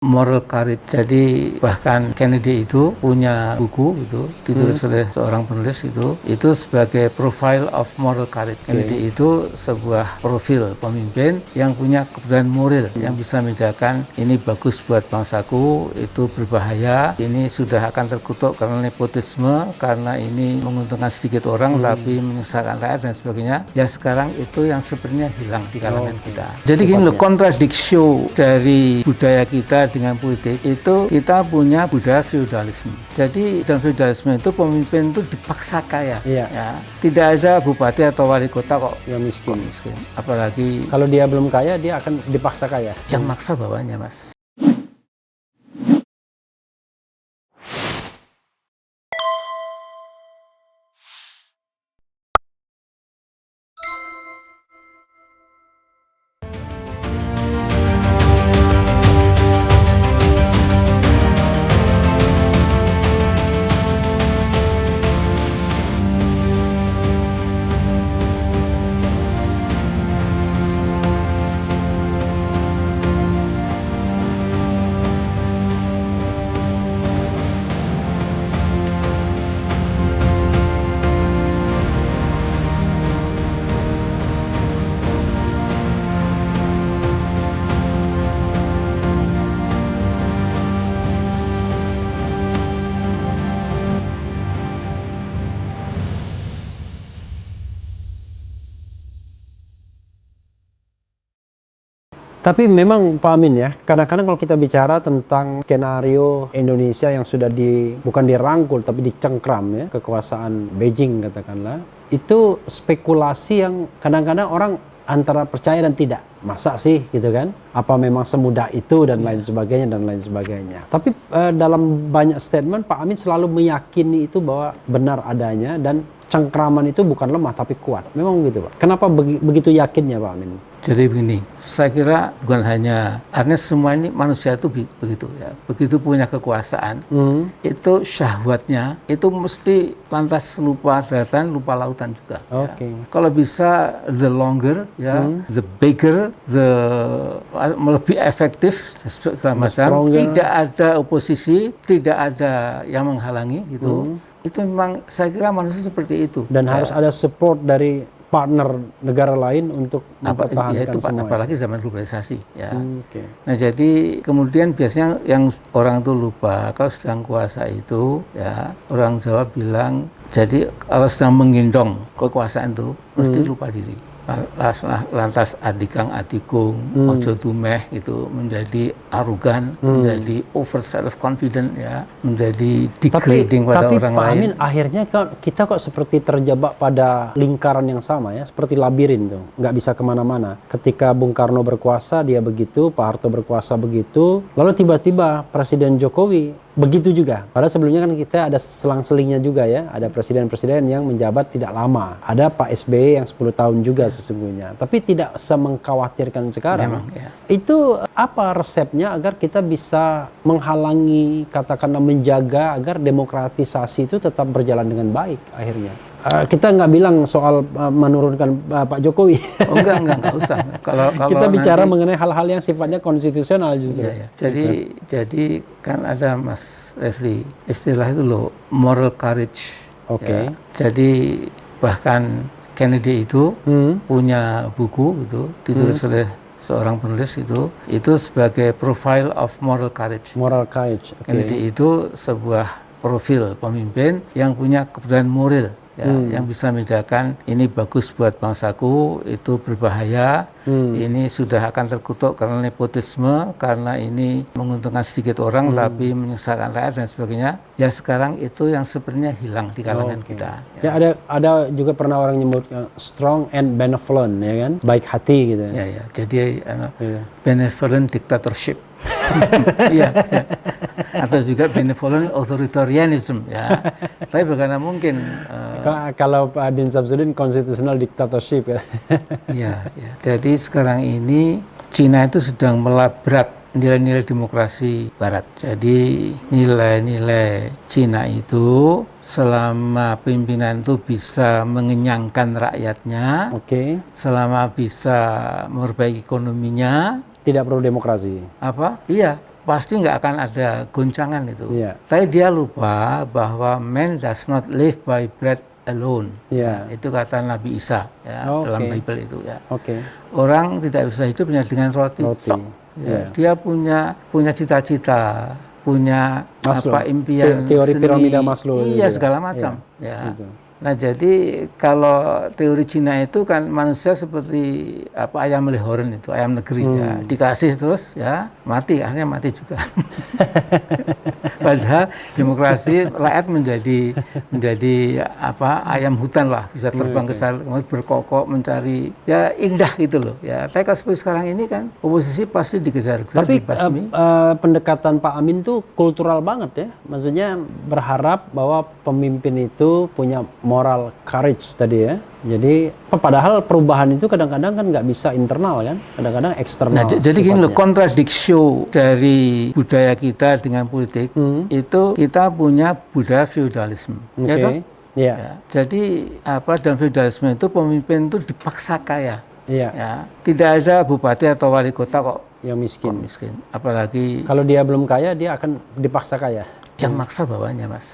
Moral Courage. Jadi bahkan Kennedy itu punya buku itu ditulis oleh seorang penulis itu sebagai Profile of Moral Courage. Kennedy itu sebuah profil pemimpin yang punya keberanian moral yang bisa membedakan ini bagus buat bangsaku, itu berbahaya, ini sudah akan terkutuk karena nepotisme, karena ini menguntungkan sedikit orang tapi menyusahkan rakyat dan sebagainya. Ya sekarang itu yang sebenarnya hilang di kalangan kita. Jadi gini loh, kontradiksi dari budaya kita dengan politik itu, kita punya budaya feudalisme. Jadi dalam feudalisme itu pemimpin itu dipaksa kaya. Iya. Ya. Tidak ada bupati atau wali kota kok yang miskin. Apalagi kalau dia belum kaya, dia akan dipaksa kaya. Yang maksa bawahnya, Mas. Tapi memang Pak Amin ya, kadang-kadang kalau kita bicara tentang skenario Indonesia yang sudah bukan dirangkul tapi dicengkram ya, kekuasaan Beijing katakanlah, itu spekulasi yang kadang-kadang orang antara percaya dan tidak. Masa sih gitu kan? Apa memang semudah itu dan lain sebagainya. Tapi dalam banyak statement Pak Amin selalu meyakini itu bahwa benar adanya dan cengkraman itu bukan lemah tapi kuat. Memang begitu Pak. Kenapa begitu yakinnya Pak Amin? Jadi begini, saya kira bukan hanya, artinya semua ini manusia itu begitu ya, begitu punya kekuasaan, itu syahwatnya itu mesti lantas lupa daratan, lupa lautan juga. Oke. Ya. Kalau bisa the longer, ya, the bigger, lebih efektif, segala macam, tidak ada oposisi, tidak ada yang menghalangi gitu. Itu memang saya kira manusia seperti itu. Dan harus ada support dari partner negara lain untuk mempertahankan itu semua. Apalagi zaman globalisasi ya. Nah jadi kemudian biasanya yang orang tuh lupa kalau sedang kuasa itu ya, orang Jawa bilang jadi kalau sedang menggendong kekuasaan itu mesti lupa diri. Lantas adikang adikung, ojo tumeh itu menjadi arogan, menjadi over self confident ya, menjadi degrading pada orang lain. Tapi Pak Amin akhirnya kita kok seperti terjebak pada lingkaran yang sama ya, seperti labirin tuh, nggak bisa kemana-mana. Ketika Bung Karno berkuasa dia begitu, Pak Harto berkuasa begitu, lalu tiba-tiba Presiden Jokowi begitu juga. Padahal sebelumnya kan kita ada selang-selingnya juga ya, ada presiden-presiden yang menjabat tidak lama, ada Pak SBY yang 10 tahun juga sesungguhnya, tapi tidak semengkhawatirkan sekarang. Memang, ya. Itu apa resepnya agar kita bisa menghalangi, katakanlah menjaga agar demokratisasi itu tetap berjalan dengan baik akhirnya? Kita nggak bilang soal menurunkan Pak Jokowi. Oh enggak usah. Kalau kita bicara mengenai hal-hal yang sifatnya konstitusional justru. Iya. Jadi kan ada Mas Refli, istilah itu loh, moral courage. Oke. Ya. Jadi bahkan Kennedy itu punya buku itu ditulis oleh seorang penulis itu sebagai Profile of Moral Courage. Moral courage. Kennedy itu sebuah profil pemimpin yang punya keberanian moral. Ya, yang bisa membedakan ini bagus buat bangsaku, itu berbahaya, ini sudah akan terkutuk karena nepotisme, karena ini menguntungkan sedikit orang tapi menyusahkan rakyat dan sebagainya. Ya sekarang itu yang sebenarnya hilang di kalangan kita. Ya ada juga pernah orang nyebut strong and benevolent ya kan, baik hati gitu. Ya. Jadi benevolent dictatorship. Iya. Atau juga benevolent authoritarianism ya. Tapi bagaimana mungkin kalau Pak Din Samsudin constitutional dictatorship ya. Iya. Jadi sekarang ini Cina itu sedang melabrak nilai-nilai demokrasi Barat. Jadi nilai-nilai Cina itu selama pimpinan itu bisa mengenyangkan rakyatnya, selama bisa memperbaiki ekonominya, tidak perlu demokrasi. Iya. pasti nggak akan ada goncangan itu. Iya. Tapi dia lupa bahwa man does not live by bread alone. Iya. Nah, itu kata Nabi Isa ya, Oke. dalam Bible itu ya. Oke. Orang tidak bisa hidup hanya dengan roti. Roti. tok. Iya. Ya, dia punya cita-cita, punya Maslow. impian Teori seni, piramida Maslow itu iya ya. segala macam. Ya. Gitu. Nah jadi kalau teori Cina itu kan manusia seperti ayam lehoren itu, ayam negeri ya, dikasih terus ya mati, akhirnya mati juga. Padahal demokrasi rakyat menjadi ayam hutan lah, bisa terbang ke sana, berkokok mencari ya indah gitu loh ya. Saya kalau seperti sekarang ini kan oposisi pasti dikejar-kejar, Tapi dibasmi. pendekatan Pak Amin tuh kultural banget ya. Maksudnya berharap bahwa pemimpin itu punya moral courage tadi ya. Jadi padahal perubahan itu kadang-kadang kan nggak bisa internal kan, kadang-kadang eksternal. Nah, jadi gini loh, sifatnya. kontradiksio dari budaya kita dengan politik itu kita punya budaya feudalisme. Oke. Ya toh? Iya. Ya. Jadi dalam feudalisme itu pemimpin itu dipaksa kaya. Iya. Ya. Tidak ada bupati atau wali kota kok Yang miskin. miskin. Apalagi Kalau dia belum kaya, dia akan dipaksa kaya. yang maksa bawahnya, Mas.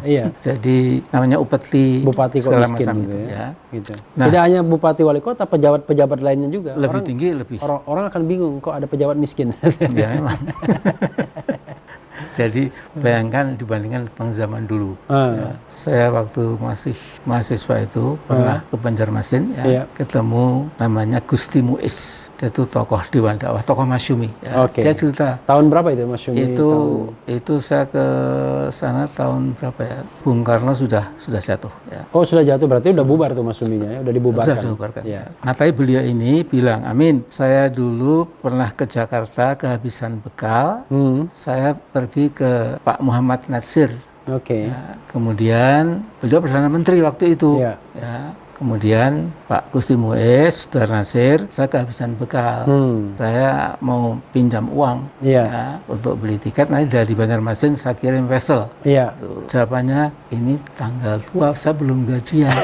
Iya. Jadi namanya upeti, Bupati kok segala miskin macam gitu itu, ya. ya. Gitu. Nah. Tidak hanya bupati wali kota, pejabat-pejabat lainnya juga. Lebih tinggi, lebih. Orang akan bingung kok ada pejabat miskin. Ya memang. Jadi bayangkan dibandingkan zaman dulu. Ya, saya waktu masih mahasiswa itu pernah ke Banjarmasin ya, Iya. ketemu namanya Gusti Muiz. Dia itu tokoh Dewan Dakwah, tokoh Masyumi. Ya. Oke. Dia cerita. Tahun berapa itu Mas Syumi? Itu saya ke sana tahun berapa ya? Bung Karno sudah jatuh. Ya. Oh sudah jatuh, berarti udah bubar tuh Mas Syuminya ya? Udah dibubarkan? Sudah dibubarkan. Ya. Nah, tapi beliau ini bilang, Amin, saya dulu pernah ke Jakarta kehabisan bekal. Saya pergi ke Pak Muhammad Nasir. Oke. Ya, kemudian beliau Perdana Menteri waktu itu. Iya. Ya, kemudian Pak Gusti Muiz, Saudara Nasir, saya kehabisan bekal. Saya mau pinjam uang Iya. ya, untuk beli tiket. Nanti dari Banjarmasin saya kirim vessel. Iya. Tuh, jawabannya, ini tanggal tua, saya belum gajian.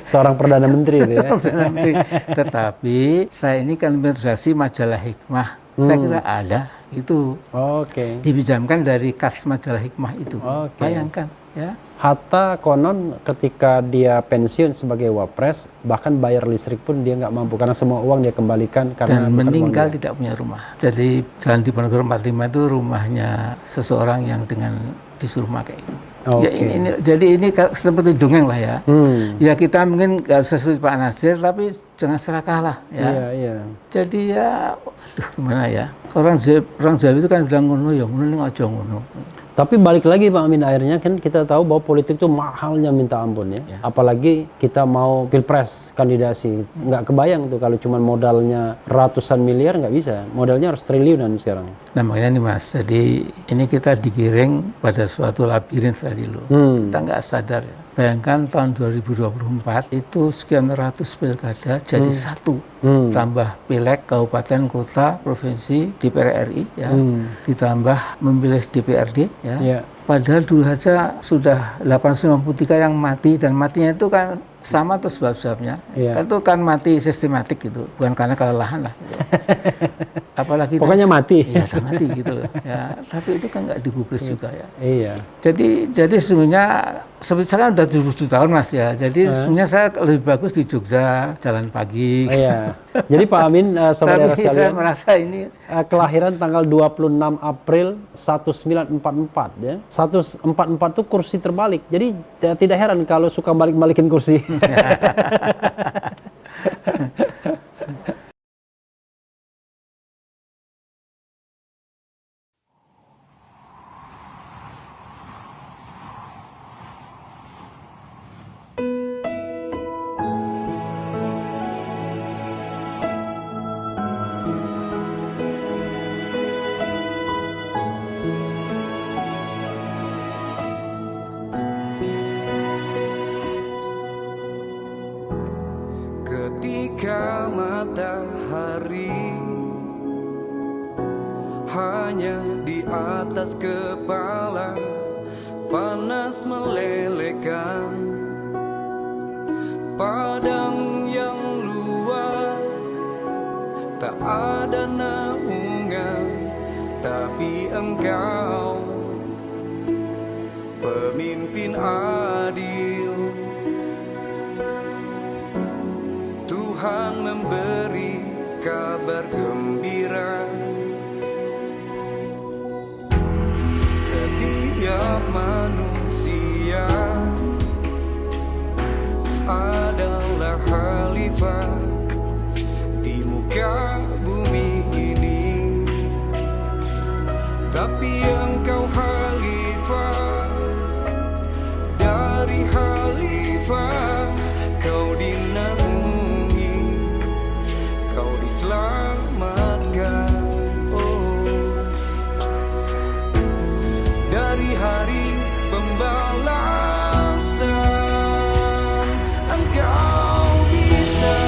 Seorang Perdana Menteri itu ya? Perdana Menteri. Tetapi saya ini kan redaksi majalah Hikmah. Saya kira ada itu Oke. dipinjamkan dari kas majalah Hikmah itu. Oke. Bayangkan ya. Hatta konon ketika dia pensiun sebagai wapres, bahkan bayar listrik pun dia nggak mampu karena semua uang dia kembalikan karena Dan bukan meninggal uang dia. tidak punya rumah. Jadi Jalan Diponegoro 45 itu rumahnya seseorang yang dengan disuruh pakai itu. Oke. Ya, jadi ini seperti dongeng lah ya. Ya kita mungkin nggak bisa seperti Pak Nasir, tapi jangan serakah lah ya. Iya, iya. Jadi ya, aduh gimana ya. Orang Jawa itu kan bilang ngono ya, ngono ning aja ngono. Tapi balik lagi Pak Amin, akhirnya kan kita tahu bahwa politik itu mahalnya minta ampun ya. Apalagi kita mau pilpres kandidasi, nggak kebayang tuh kalau cuma modalnya ratusan miliar nggak bisa, modalnya harus triliunan sekarang. Nah makanya nih Mas, jadi ini kita digiring pada suatu labirin tadi loh. Kita nggak sadar ya. Bayangkan tahun 2024 itu sekian ratus pilkada jadi satu. Tambah pileg, kabupaten, kota, provinsi, DPR RI ya. Ditambah memilih DPRD ya. Iya. Padahal dulu saja sudah 893 yang mati, dan matinya itu kan sama tuh sebab-sebabnya. Iya. Itu kan mati sistematik gitu, bukan karena kelelahan lah. Gitu. Apalagi Pokoknya mati. Iya, mati gitu loh. Ya, tapi itu kan nggak digubris juga ya. Iya. Jadi sesungguhnya seperti saya kan udah 77 tahun Mas ya. Jadi sesungguhnya saya lebih bagus di Jogja jalan pagi. Iya. Jadi Pak Amin, saudara Tapi saya sekalian, merasa ini kelahiran tanggal 26 April 1944 ya. 144 itu kursi terbalik. Jadi tidak heran kalau suka balik-balikin kursi. Ketika matahari hanya di atas kepala, panas melelehkan padang yang luas, tak ada naungan Tapi Engkau pemimpin adil. Tuhan memberi kabar gembira. Setiap manusia adalah khalifah di muka bumi ini. Tapi Engkau khalifah, dari khalifah Kau dinaungi, Kau diselamatkan. Oh, dari hari pembalasan Engkau bisa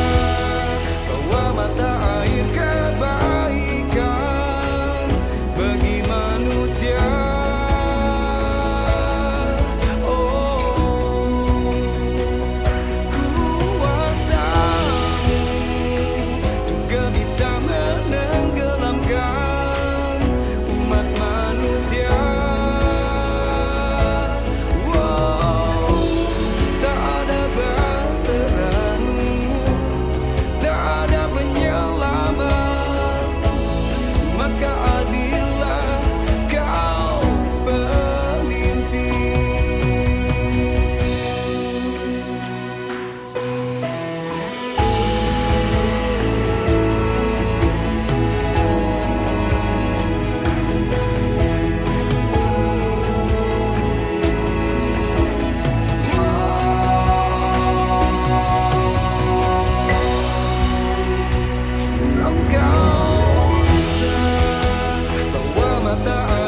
bawa mata air kebaikan bagi manusia. Engkau bisa bawa mata